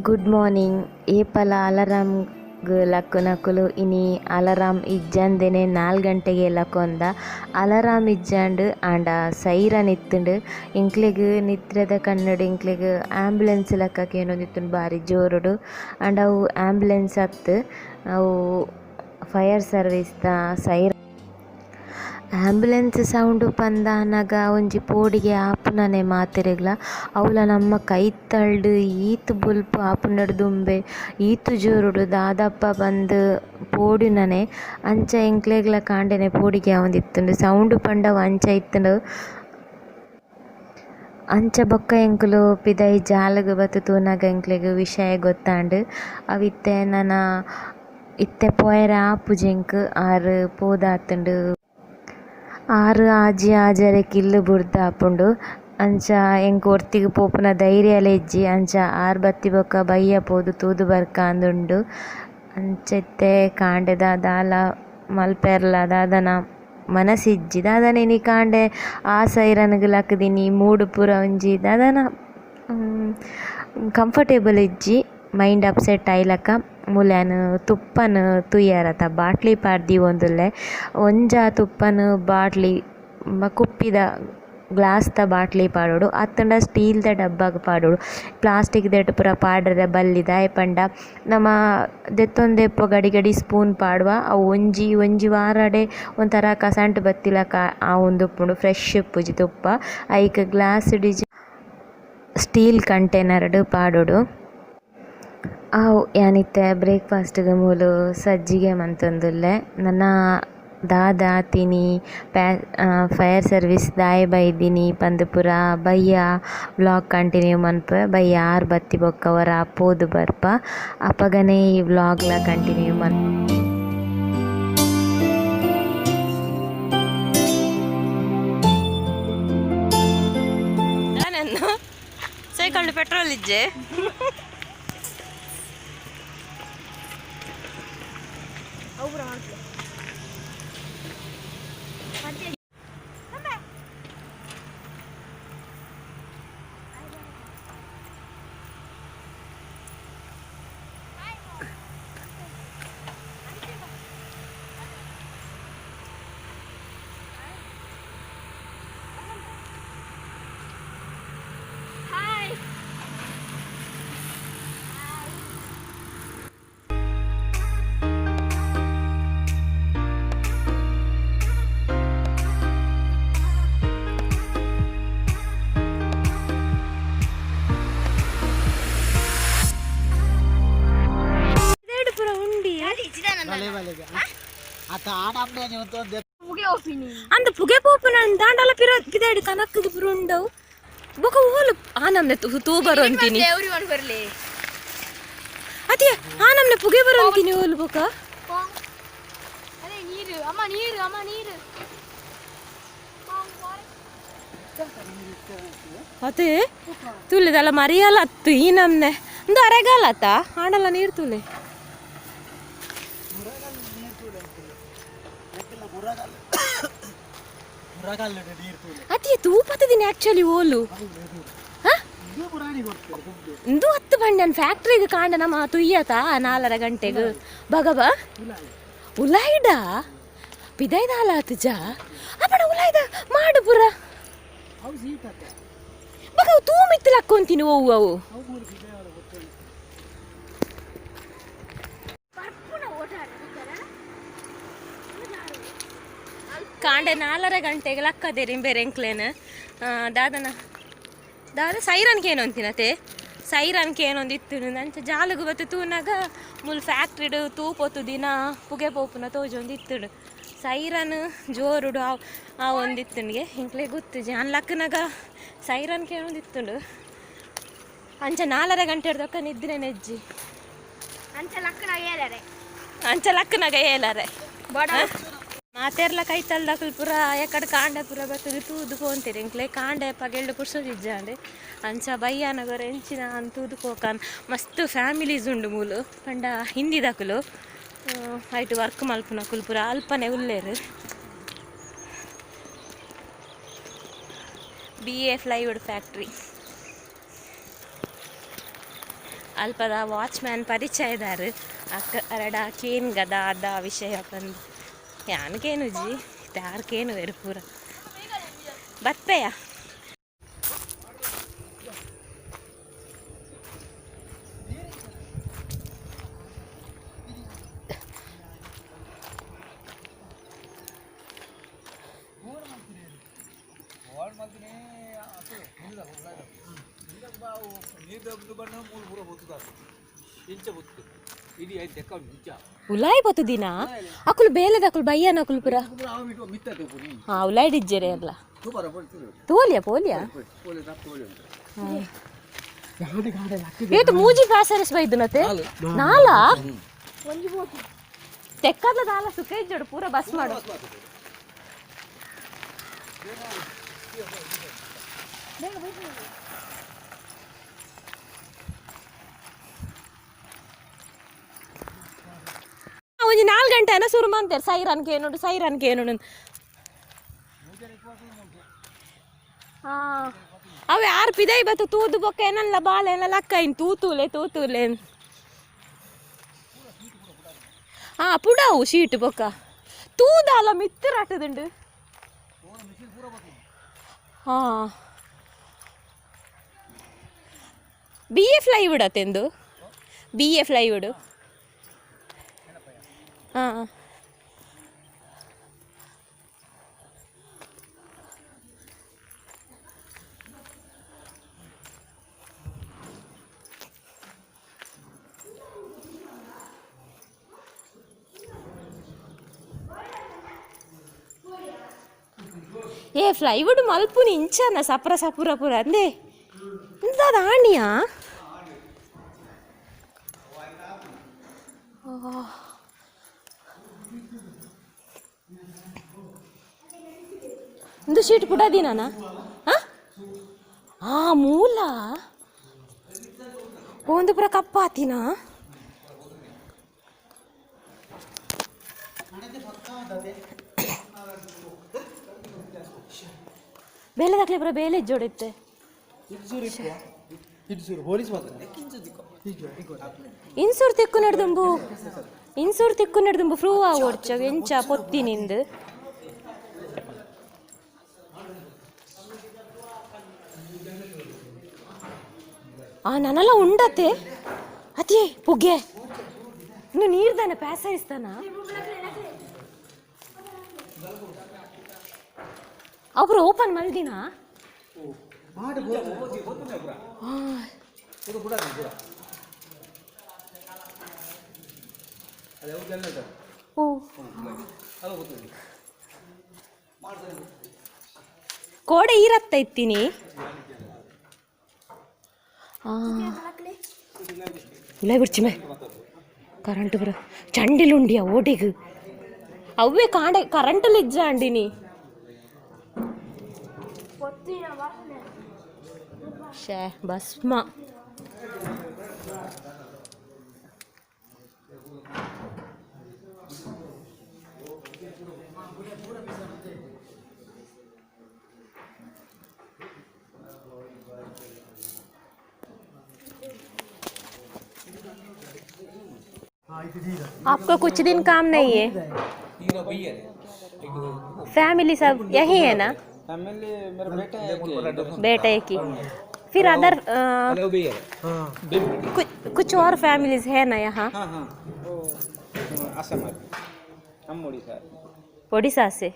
Good morning. ಏಪಲ alarm ಲಕ್ಕುನಕುಲು ಇನಿ ಅಲಾರಾಮ್ ಇಜ್ಜಂದೆನೆ 4 ಗಂಟೆಗೆ ಲಕ್ಕೊಂದ ಅಲಾರಾಮ್ ಇಜ್ಜಾಂಡ್ ಆಂಡ ಸೈರನ್ ಇತ್ತುಂಡು ಇಂಕ್ಲೆಗ್ ನಿತ್ರೆದ ಕನ್ನಡ ಇಂಕ್ಲೆಗ್ ಆಂಬ್ಯುಲೆನ್ಸ್ ಲಕ್ಕ ಕೇನೊಂದಿತ್ತುಂಡು ಬಾರಿ ಜೋರುಡು. ಆಂಡ ಅವು ಆಂಬ್ಯುಲೆನ್ಸ್ ಅತ್ತು ಅವು ಫೈರ್ ಸರ್ವೀಸ್ದ ಸೈರನ್. ಆಂಬ್ಯುಲೆನ್ಸ್ ಸೌಂಡ್ ಪಂದಾನಗ ಒಂಜಿ ಪೋಡಿಗೆ ಆಪುನನೆ ಮಾತೆರೆಗ್ಲ ಅವಲ ನಮ್ಮ ಕೈತಲ್ಡ್ ಈತ್ ಬುಲ್ಪು ಆಪುನಡ್ ದುಂಬೆ ಈತ್ ಜೋರುಡು ದಾದಪ್ಪ ಬಂದು ಪೋಡಿನನೆ ಅಂಚ ಎಂಕ್ಲೆಗ್ಲ ಕಾಂಡೆನೆ ಪೋಡಿಗೆ ಆವೊಂದಿತ್ತುಂಡು ಸೌಂಡ್ ಪಂಡವ ಅಂಚ ಇತ್ತುಂಡು. ಅಂಚ ಬೊಕ್ಕ ಎಂಕುಲು ಪಿದೈ ಜಾಲಗ್ ಬತ್ತು ತೂನಗ ಎಂಕ್ಲೆಗ್ ವಿಷಯ ಗೊತ್ತಾಂಡ್ ಅವಿತ್ತೆ ನನ ಇತ್ತೆ ಪೋಯರೆ ಆಪುಜೆಂಕ್ ಆರು ಪೋದಾತುಂಡು. ಆರು ಆಜಿ ಆಜರೆ ಕಿಲ್ಲು ಬುಡ್ದಾಪುಂಡು ಅಂಚ ಎಂಕ್ ಒರ್ತಿಗ್ ಪೋಪುನ ಧೈರ್ಯಲ ಇಜ್ಜಿ ಅಂಚ ಆರ್ ಬತ್ತಿ ಬೊಕ್ಕ ಬಯ್ಯ ಪೋದು ತೂದು ಬರ್ಕಾಂದುಂಡು. ಅಂಚೆತ್ತೆ ಕಾಂಡೆದ ದಾಲ ಮಲ್ಪೆರ್ಲ ದಾದನ ಮನಸ್ಸಿಜ್ಜಿ ದಾದನ ಇನಿ ಕಾಂಡೆ ಆ ಸೈರನ್ಗ್ ಲಕ್ಕದಿನಿ ಮೂಡು ಪೂರ ಒಂಜಿ ದಾದನ ಕಂಫರ್ಟೇಬಲ್ ಇಜ್ಜಿ ಮೈಂಡ್ ಅಪ್ಸೆಟ್ ಆಯ್ಲಕ್ಕ ಮೂಲ್ಯಾನ್ ತುಪ್ಪನ್ ತುಯ್ಯಾರತ ಬಾಟ್ಲಿ ಪಾಡ್ದಿ ಒಂದುಲ್ಲೆ ಒಂಜ ತುಪ್ಪನ್ ಬಾಟ್ಲಿ ಕುಪ್ಪಿದ ಗ್ಲಾಸ್ದ ಬಾಟ್ಲಿ ಪಾಡೋಡು ಅತ್ತಂಡ ಸ್ಟೀಲ್ದ ಡಬ್ಬಗ್ ಪಾಡೋಡು. ಪ್ಲಾಸ್ಟಿಕ್ದೆಟ್ ಪೂರ ಪಾಡ್ರೆ ಬಲ್ಲಿದ ಪಂಡ ನಮ್ಮ ದೆತ್ತೊಂದೆಪ್ಪೊ ಗಡಿ ಗಡಿ ಸ್ಪೂನ್ ಪಾಡುವ ಅವು ಒಂಜಿ ವಾರಡೆ ಒಂಥರ ಕಸಂಟ್ ಬತ್ತಿಲಕ ಆ ಉಂದುಪ್ಪುಂಡು ಫ್ರೆಶ್ ಇಪ್ಪುಜಿ ತುಪ್ಪ ಐಕ್ ಗ್ಲಾಸ್ ಡಿಜಿ ಸ್ಟೀಲ್ ಕಂಟೈನರ್ಡ್ ಪಾಡೋಡು. ಅವು ಯಾನಿತ್ತೆ ಬ್ರೇಕ್ಫಾಸ್ಟ್ಗ್ ಮೂಲು ಸಜ್ಜಿಗೆ ಮಂತೊಂದುಲ್ಲೆ ನನ್ನ ದಾದ ತಿನಿ ಫೈರ್ ಸರ್ವೀಸ್ ದಾಯೆ ಬೈದಿನಿ ಪಂದ್ ಪೂರ ಬಯ್ಯ ವ್ಲಾಗ್ ಕಂಟಿನ್ಯೂ ಮನ್ಪೆ ಬಯ್ಯ ಆರ್ ಬತ್ತಿ ಬೊಕ್ಕ ವರ ಪೋದು ಬರ್ಪ ಅಪಗನೆ ಈ ವ್ಲಾಗ್ಲ ಕಂಟಿನ್ಯೂ ಸೈಕಲ್ ಪೆಟ್ರೋಲ್ ಇಜ್ಜೆ ಅಂದ ಪುಗೆ ಪೋಪುನ ದಾಂಡಲ ಪಿದಾಡಿ ಕನಕ್ಕದ ಪುರುಂಡವು ಬೊಕ ಓಲು ಆನಮ್ನೆ ತೂ ಬರೋ ಅಂತೀನಿ ಅದೇ ಆನಮ್ನೆ ಪುಗೆ ಬರೋ ಅಂತೀನಿ ಓಲು ಬೊಕ ಅದೇ ತುಳಿದಲ್ಲ ಮರಿಯಲ್ಲ ಅತ್ತು ಈ ನಮ್ನೆ ಒಂದು ಅರೆಗಾಲತ್ತ ಆಡಲ್ಲ ನೀರು ತುಲೆ ಅದೇ ತೂಪತ್ತಿದ್ದೀನಿ ಆಕ್ಚುಲಿ ಓಲು ಇಂದು 10 ಬಂಡನ್ ಫ್ಯಾಕ್ಟ್ರಿಗೆ ಕಾಂಡ ನಮ್ಮ ತುಯ್ಯತ 4 ಗಂಟೆಗೆ ಬಗಬ ಉಲಾಯ್ಡ ಪಿದೈದಾಲ ಆತಜ ಅಪಡ ಉಲಾಯ್ದ ಮಾಡು ಪುರ ಬಗ ತೂ ಮಿತ್ತಲ ಹಾಕೊಂತೀನಿ ಓವು ಅವು ಕಾಂಡೆ 4 ಗಂಟೆಗೆ ಲಕ್ಕದೇರಿ ಬೇರೆ ಎಂಕ್ಲೇನು ದಾದ ಸೈರನ್ಗೆ ಏನು ಅಂತೀನತೆ ಸೈರನ್ಗೆ ಏನೊಂದಿತ್ತು ಅಂಚ ಜಾಲಗು ಬತ್ತು ತೂನಾಗ ಮುಲ್ ಫ್ಯಾಕ್ಟ್ರಿಡು ತೂಪೊತ್ತು ದಿನ ಪುಗೆ ಪೋಪುನ ತೋಜೊಂದಿತ್ತುಡು ಸೈರನ್ ಜೋರುಡು ಆ ಒಂದಿತ್ತುಂಡಿಗೆ ಇಂಕ್ಲೆ ಗೊತ್ತು ಜಾನ್ ಲಕ್ಕನಾಗ ಸೈರನ್ಗೆ ಏನೊಂದಿತ್ತುಂಡು ಅಂಚ 4 ಗಂಟೆ ಹಿಡ್ದಕ್ಕ ನಿದ್ರೆ ನೆಜ್ಜಿ ಅಂಚ ಲಕ್ಕನಾಗ ಏಲಾರೆ ಮಾತೆರ್ಲ ಕೈ ತಲ್ದಕಲ್ ಪೂರ ಎಕಡೆ ಕಾಂಡೆ ಪೂರ ಬರ್ತದೆ ತೂದು ಪೋಂತೀರಿ ಇಂಕ್ಲೆ ಕಾಂಡೆ ಪಗೆಳ್ಳು ಪುರ್ಸೋದಿಜ್ಜಾಂಡೆ ಅಂಚ ಬಯ್ಯಾನಗರ ಎಂಚಿನ ತೂದು ಪೋಕಾನ್ ಮಸ್ತ್ ಫ್ಯಾಮಿಲೀಸ್ ಉಂಡು ಮೂಲು ಪಂಡ ಹಿಂದಿದಕುಲು ಐಟು ವರ್ಕ್ ಮಲ್ಪುನಕುಲು ಪೂರ ಅಲ್ಪನೆ ಉಲ್ಲೇರು BA ಪ್ಲೈವುಡ್ ಫ್ಯಾಕ್ಟ್ರಿ ಅಲ್ಪದ ವಾಚ್ಮ್ಯಾನ್ ಪರಿಚಯದಾರು ಅಕ್ಕ ಅರಡ ಕೇನ್ ಗದ ಅದ ವಿಷಯ ಬಂದು ಯಾನಕೇನು ಜಿ ಯಾರ್ಕೇನು ಬೇರು ಪೂರ ಬತ್ತೆಯ ಉಲಾಯಿ ಬತ್ತು ದಿನ ಅಕುಲು ಬೇಲೆದ ಅಕುಲು ಬಯ್ಯನ ಅಕುಲು ಪುರ ಹಾ ಉಲಾಯಿ ಡಿಜ್ಜೆರೆ ಅಲ್ಲ ತೋಲಿಯಾ ಪೋಲಿಯಾ ಏತು ಮೂಜಿ ಪ್ಯಾಸರಸ್ ಬೈದು ನತೆ ನಾಲ ತೆಕ್ಕದ ನಾಲ ಸುಖ ಇಜ್ಜೋಡು ಪೂರ ಬಸ್ ಮಾಡು ಒಂಜಿ 4 ಗಂಟೆ ಅನ್ನ ಶುರು ಮಾಡ್ತಾರೆ ಸೈರನ್ಗೆ ಏನೋಡು ಹಾ ಅವೆ ಆರು ಪಿದೈ ಬತ್ತು ತೂದು ಬೊಕ್ಕ ಏನಲ್ಲ ಬಾಳೆ ಎಲ್ಲ ಲಕ್ಕ ಇನ್ ತೂತೂಲೆ ಹಾ ಪುಡಾವು ಶೀಟ್ ಬೊಕ್ಕ ತೂದಾಲ ಮಿತ್ತರಾಟದುಂಡು ಹಾ BA ಫ್ಲೈವುಡ್ ಅತ್ತೆಂದು BA ಫ್ಲೈವುಡ್ ಹಾಂ ಏ ಫ್ಲೈವುಡ್ ಮಲ್ಪುನಿ ಇಂಚನ ಸಪುರ ಪುರ ಅಂದೆ ಇಂಥದ್ದು ಆಣಿಯಾ ಒಂದು ಶೀಟ್ ಪುಡದಿನ ಆ ಮೂಲ ಒಂದು ಪುರ ಕಪ್ಪಾತಿನ ಬೇಲೆ ದಾಖಲೆ ಪುರ ಬೇಲೆ ಜೋಡಿತ್ತೆ ಇನ್ಸೂರ್ ತಿಕ್ಕು ನಡೆದುಂಬು ಫ್ರೂ ಆಗೋಡ್ಚ ಎಂಚ ಪೊತ್ತಿನಿಂದು ಆ ನನ್ನೆಲ್ಲ ಉಂಡತ್ತೆ ಅದೇ ಪುಗ್ಗೆ ಇನ್ನು ನೀರ್ದಾನೆ ಪ್ಯಾಸ ಇಸ್ತಾನ ಅವ್ರು ಓಪನ್ ಮಲ್ದಿನ ಓ ಕೋಡೆ ಇರತ್ತ ಇತ್ತೀನಿ ಇಲ್ಲ ಬಿಡ್ಚಿಮೆ ಕರೆಂಟ್ ಬರ ಚಂಡಿಲುಂಡಿಯ ಓಡಿಗು ಅವೇ ಕಾಂಡೆ ಕರೆಂಟಲ್ಲಿ ಇಜ್ಜ ಅಂಡಿನಿ ಶೇ ಭಸ್ಮ आपको कुछ दिन काम नहीं है फैमिली सब यही है ना फैमिली मेरा बेटा एक ही फिर अदर कुछ और फैमिलीज है ना यहाँ असम हम उड़ीसा उड़ीसा से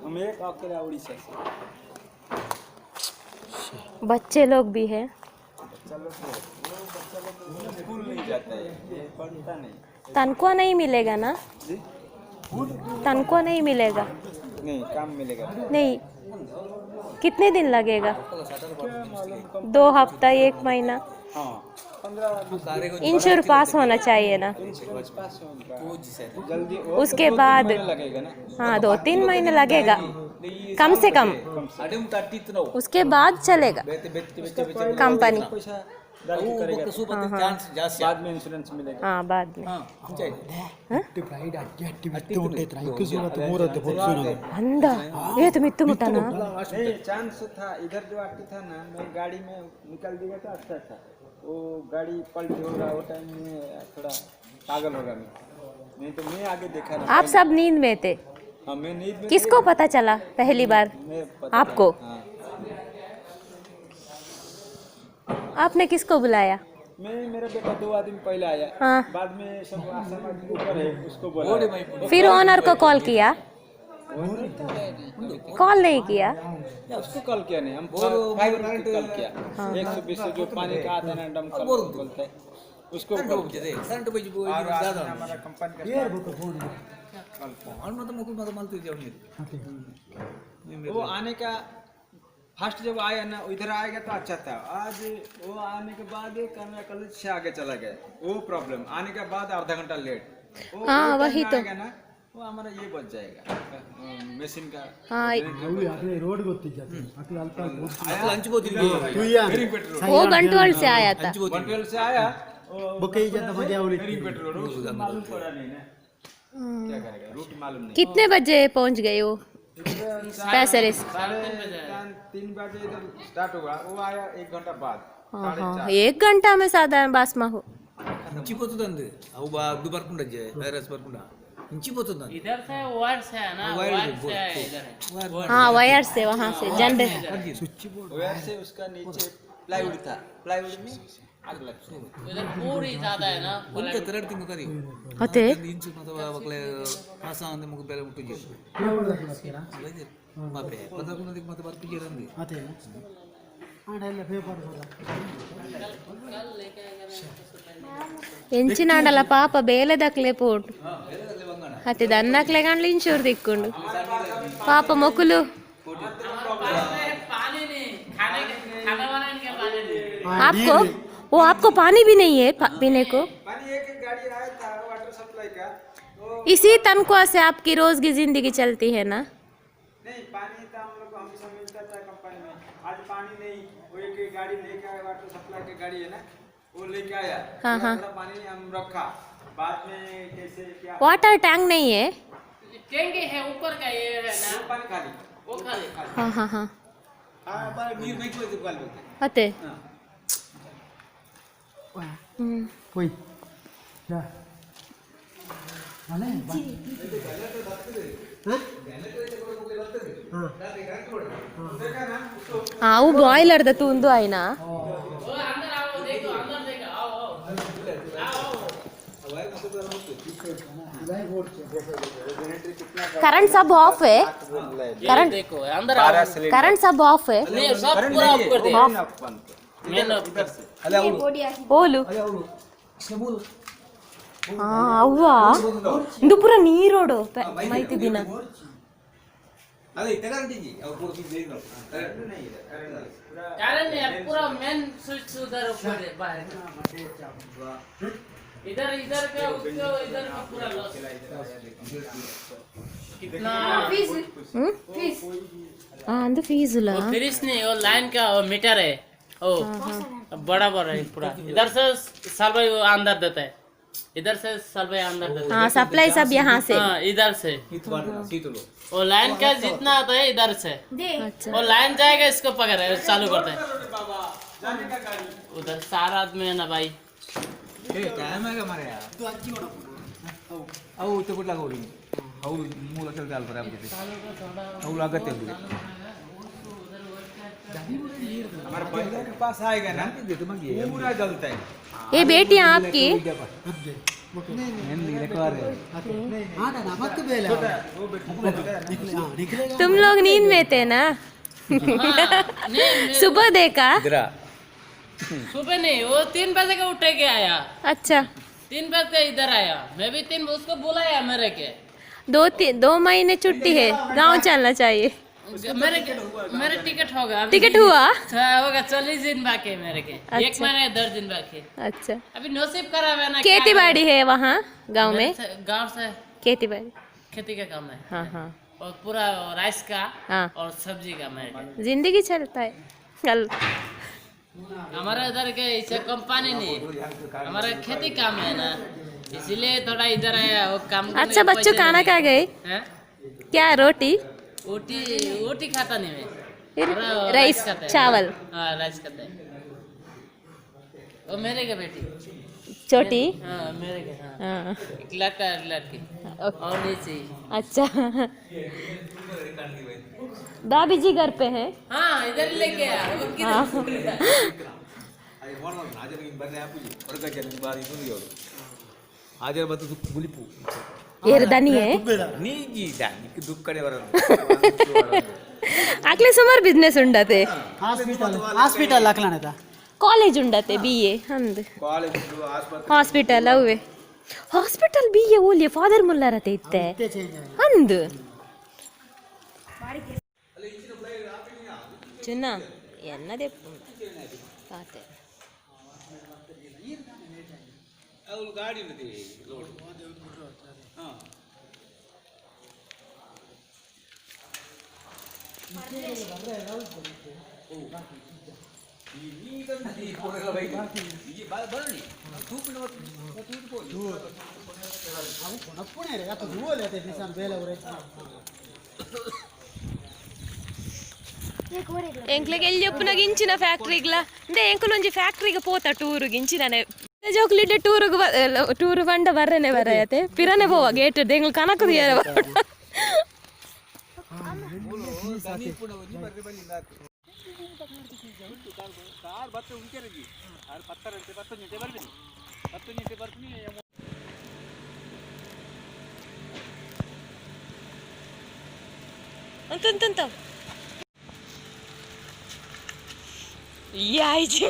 हम एक अकेला उड़ीसा से बच्चे लोग भी हैं स्कूल नहीं जाता है ये पढ़ता नहीं तनख्वाह नहीं मिलेगा ना तनख्वाह नहीं मिलेगा नहीं काम मिलेगा नहीं कितने दिन लगेगा 2 हफ्ता 1 महीना हाँ 15 इंश्योर पास होना चाहिए ना पास जल्दी उसके बाद लगेगा ना हाँ 2-3 महीने लगेगा कम से कम उसके बाद चलेगा कंपनी बाद में इंश्योरेंस मिलेगा हाँ बाद में अंदा ये तो मित्तु मुटाना चांस था इधर जो आती था ना मैं गाड़ी में निकल दिया तो अच्छा था वो गाड़ी पलटी होगा वो टाइम में थोड़ा पागल होगा मैं, नहीं तो मैं आगे देखा ना। आप सब नींद में थे? हाँ मैं नींद में किसको पता चला पहली बार? मैं पता आपको? हाँ आपने किसको बुलाया? मैं मेरा बेटा 2 आदमी पहले आया, हाँ। बाद में सब समाज के ऊपर है उसको बोला, फिर ओनर को कॉल किया? कॉल नहीं किया? उसको कॉल किया नहीं, हम फाइबर को कॉल किया। 120 से जो पानी का आता है ना दमकल बोलते हैं उसको कॉल किया। और आज हमारा कंपनी का वो आने का फर्स्ट जब आया ना इधर आएगा तो अच्छा था, आज वो आने के बाद कैमरा कॉलेज से आगे चला गया, वो प्रॉब्लम आने के बाद आधा घंटा लेट। वो हाँ, वही तो। आएगा ना वो हमारा ये बच जाएगा मशीन का। हाँ, वो बंटवाल से आया था। बंटवाल से आया पेट्रोल मालूम पड़ा नहीं ना, क्या करेगा रूट मालूम नहीं। कितने बजे पहुंच गए वो पैसरिस? 3 बजे इधर स्टार्ट हुआ, वो आया 1 घंटा बाद। हाँ, 1 घंटा में साधारण बासमा हो। ఇంచిపోతుందండి అవు అడ్డు పరకుండా వైరస్ పరకుండా ఇంచిపోతుందండి इधर से वायर से है ना, वायर से है इधर है। हाँ, वायर से वहाँ से जनरेटर। वायर से उसका नीचे प्लाईवुड था, प्लाईवुड में आग लग गई। इधर पूरी ज्यादा है ना, ಒಂದೇ ತರಡ್ ತಿಂಗ ಕರಿ होते ಇಂಚು ಅಥವಾ ಅವಕ್ಲೆ ಪಾಸ ಅಂದೆ ಮುಗ ಬೇರೆ ಮುಟ್ಟು ಜೆ ಮಾಪೆ ಪದಕುನದಿ ಮತ್ತೆ ಬರ್ಕು ಜೇರಂದಿ ఎంచినాడల పాప బేలదక్లే పోటు అతి దన్నక్లే కానీ ఇంచూరు దిక్కుండు పాప మొక్కులు. पानी नहीं, खाना बनाने के पानी नहीं। आपको वो आपको पानी भी नहीं है पीने को? पानी एक गाड़ी आया था वाटर सप्लाई का, तो इसी तनख्वाह से आपकी रोज की जिंदगी चलती है ना? नहीं पानी था हम लोग को हमेशा मिलता था कंपनी में, आज पानी नहीं। वो एक गाड़ी लेके आया वाटर सप्लाई की गाड़ी है ना, वो लेके आया। हाँ, हाँ। थोड़ा पानी हम रखा, बाद में कैसे क्या वाटर टैंक नहीं है? टैंक है ऊपर का, ये है ना पानी खाली वो खाली। हाँ हाँ हाँ हाँ बार नीर नहीं कोई दुकान बोलते होते हाँ। कोई क्या आले हाँ वो बॉयलर द तूंदो आईना वो अंदर आओ, देखो अंदर देखो, आओ करंट सब ऑफ है? करंट देखो अंदर आओ। करंट सब ऑफ है? नहीं सब पूरा ऑफ कर दे, मेन ऑफ कर दे। ಓಲು ಅವ್ವ ಇದು ಪೂರ ನೀರೋಡು ಮೈತಿ ದಿನ ಅದೇ ಕರೆಂಟ್ ಇದೆ ಅವು ಪೂರ ಬಿಸಿ ಇದೆ ಕರೆಂಟ್ नहीं है करंट नहीं पूरा कारण ये पूरा मेन स्विच उधर ऊपर है, बाहर इधर इधर का उसको इधर का पूरा लॉस। कितना ಅಂದು ಫೀಸುಲ वो फ्रिज नहीं, वो लाइन का वो मीटर है, ओ बड़ा बड़ा है पूरा। इधर से सप्लाई अंदर देता है, इधर से सप्लाई अंदर देता हाँ सप्लाई सब यहाँ से है। हाँ इधर से ಶೀತಲು वो लाइन का जितना आता है इधर से, अच्छा वो लाइन जाएगा इसको पकड़ है चालू करता है। जाने का गाड़ी उधर 4 आदमी है ना भाई। ಏ ಟೈಮ್ ಆಗ ಮಾರಯ ಅವು ತಗೊಟ್ಲಾಗ ಹೋಗಿ ಅವು ಮೂಲ ಕೆಲಸ ಅಲ್ಪರ ಆಗ್ಬಿಟ್ಟು ಅವು ಆಗತ್ತೆ ಬಿಡಿ हमारे बंदर के पास आएगा ना पूरा जलता है। ये बेटी आपकी? तुम लोग नींद में थे ना? सुबह देखा? सुबह नहीं, वो 3 बजे का उठे के आया, अच्छा 3 बजे इधर आया, मैं भी 3 उसको बुलाया मेरे के। 2 महीने छुट्टी है, गांव चलना चाहिए। मेरे टिकट होगा अभी, टिकट हुआ? होगा 40 दिन बाकी है मेरे के। 1 अच्छा। महीने 10 दिन बाकी है। अच्छा अभी नसीब करा हुआ ना। खेती बाड़ी है वहाँ गांव में? गांव से खेती बाड़ी खेती का काम है, हाँ हाँ और पूरा राइस का हाँ और सब्जी का मेरे के। जिंदगी चलता है कल। हमारा इधर के इसे कंपनी नहीं, हमारा खेती काम है ना, इसीलिए थोड़ा इधर आया वो काम करने अच्छा के बच्चों पैसे खाना नहीं। खा गए? हैं? क्या रोटी? रोटी खाता नहीं मैं, फिर पूरा राइस खाते हैं। चावल? हाँ राइस खाते हैं। वो मेरे के बेटी छोटी हाँ मेरे के हाँ हाँ एक लड़का एक लड़की और नीचे अच्छा भाभी जी घर पे है हाँ इधर लेके आ वो किधर हाँ అది ఫోన్ వల్ల హాజరు ఇబ్బంది ఆపుజీ వరకజని బారి ఉంది ఎవరు హాజరు బతు గులిపు ये धनी है నీజీ దానికి దుక్కడే వరను ಆಗ್ಲೇ ಸುಮಾರು ಬಿಸ್ನೆಸ್ ಉಂಡತೆ ಹಾಸ್ಪಿಟಲ್ ಹಾಕ್ಲಾಣದ ಕಾಲೇಜ್ ಉಂಡತೆ BA ಅಂದ್ ಕಾಲೇಜು ಆಸ್ಪತ್ರೆ ಹಾಸ್ಪಿಟಲ್ ಅವೇ ಹಾಸ್ಪಿಟಲ್ BA ಓಲಿ ಫಾದರ್ ಮುಲ್ಲಾರತೆ ಇತ್ತೆ ಅಂದ್ ಚಿನ್ನ ಎನ್ನದೆ ಪಾತೆ ಅವ್ರು ಗಾಡಿ ఉన్నది ಲೋಡ್ ಹಾ ಎಂಕ್ಲೆಗೆ ಎಲ್ಲಿ ಒಪ್ಪನಾಗ ಇಂಚಿನ ಫ್ಯಾಕ್ಟ್ರಿಗ್ಲ ಅಂದ್ರೆ ಎಂಕುಲೊಂಜಿ ಫ್ಯಾಕ್ಟ್ರಿಗೆ ಪೋತ ಟೂರುಗೆ ಇಂಚಿನನೆ ಜೋಕ್ಲಿಡ್ಡೆ ಟೂರು ಬಂಡ ಬರ್ರೆನೆ ಬರಯತೆ ಪಿರನೆ ಪೋವ ಗೇಟ್ ಎಂಗ್ಲು ಕನಕದು ಏರ ಕಾರ್ ಬತ್ತ ಉಂಕೆರಗಿ ಆರ್ 10 ಗಂಟೆ ಬರ್ತೀನಿ 10 ಗಂಟೆ ಬರ್ತೀನಿ ಅಂತ ಯಾಯ್ಜಿ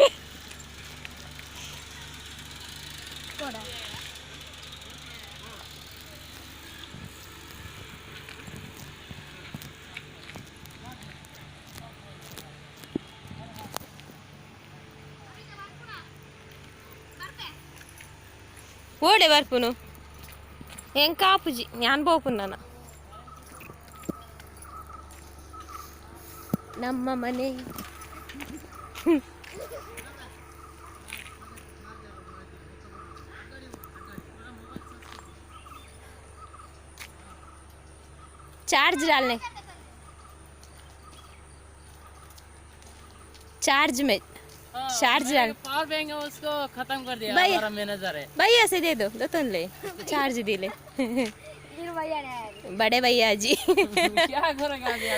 ಓಡೆ ಬರ್ಪುನು ಹೆಂಗ್ ಕಾಪುಜಿ ನಾನು ಬೋಪುನ್ನ ನಮ್ಮ ಮನೆ चार्ज डालने चार्ज में चार्ज डाल पावर बैंक है उसको खत्म कर दिया भैया। हमारा मैनेजर है भैया से दे दो तुम ले चार्ज दिले बड़े भैया जी क्या करेंगे अभी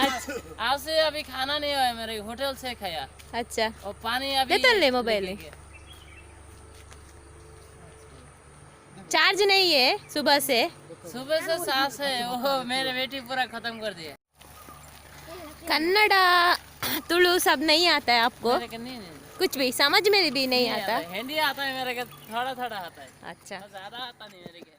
अच्छा आपसे अभी खाना नहीं हुआ है मेरे होटल से खाया अच्छा और पानी अभी ले तो ले मोबाइल में। चार्ज नहीं है सुबह से सास है वो मेरे बेटी पूरा खत्म कर दिया कन्नड़ा तुलु सब नहीं आता है आपको मेरे को नहीं कुछ भी समझ में भी नहीं आता हिंदी आता है मेरे को थोड़ा थोड़ा आता है अच्छा ज्यादा आता नहीं मेरे को